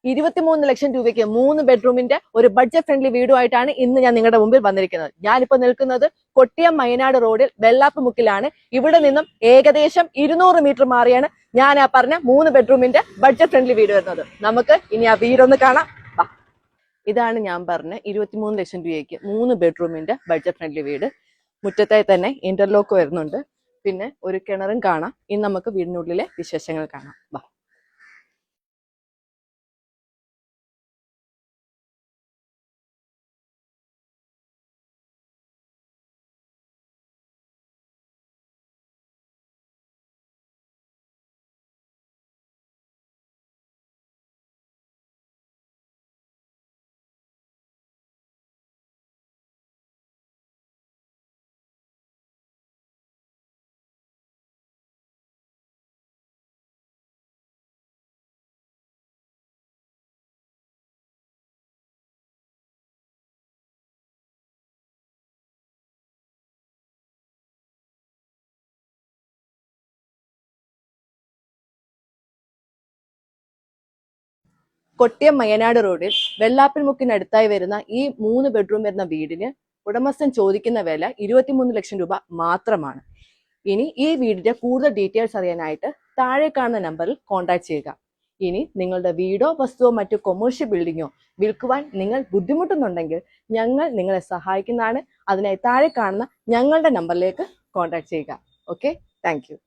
23 ലക്ഷം രൂപയ്ക്ക് 3 ബെഡ്റൂമിന്റെ ഒരു budget friendly വീടുമായിട്ടാണ് ഇന്ന് ഞാൻ നിങ്ങളുടെ മുമ്പിൽ വന്നിരിക്കുന്നത്. ഞാനിപ്പോ നിൽക്കുന്നത് കൊട്ടിയം മയനാട് റോഡിൽ വെള്ളാപ്പ് മുക്കിലാണ്. ഇവിടെ നിന്നും ഏകദേശം 200 മീറ്റർ മാറിയാണ് ഞാൻ ആ പറഞ്ഞ 3 ബെഡ്റൂമിന്റെ ബഡ്ജറ്റ് ഫ്രണ്ട്ലി വീട് വരുന്നത്. നമുക്ക് ഇനി ആ വീടൊന്ന് കാണാം. ഇതാണ് ഞാൻ പറഞ്ഞ 23 ലക്ഷം രൂപയ്ക്ക് 3 ബെഡ്റൂമിന്റെ ബഡ്ജറ്റ് ഫ്രണ്ട്ലി വീട്. മുറ്റത്തായി തന്നെ ഇന്റർലോക്ക് വരുന്നുണ്ട്. പിന്നെ ഒരു കിണറും കാണാം. ഇനി നമുക്ക് വീടിനുള്ളിലെ വിശേഷങ്ങൾ കാണാം. വാ. കൊട്ടിയം മയനാട് റോഡിൽ വെള്ളാപ്പിൽ മുക്കിനടുത്തായി വരുന്ന ഈ 3 ബെഡ്റൂം വരുന്ന വീടിന് ഉടമസ്ഥൻ ചോദിക്കുന്ന വില 23 ലക്ഷം രൂപ മാത്രമാണ്. ഇനി ഈ വീടിന്റെ കൂടുതൽ ഡീറ്റെയിൽസ് അറിയാനായിട്ട് താഴെ കാണുന്ന നമ്പറിൽ കോൺടാക്ട് ചെയ്യുക. ഇനി നിങ്ങളുടെ വീടോ വസ്തുവോ മറ്റു കൊമേഴ്ഷ്യൽ ബിൽഡിങ്ങോ വിൽക്കുവാൻ നിങ്ങൾ ബുദ്ധിമുട്ടുന്നുണ്ടെങ്കിൽ ഞങ്ങൾ നിങ്ങളെ സഹായിക്കുന്നതാണ്. അതിനായി താഴെ കാണുന്ന ഞങ്ങളുടെ നമ്പറിലേക്ക് കോൺടാക്ട് ചെയ്യുക. Okay, thank you.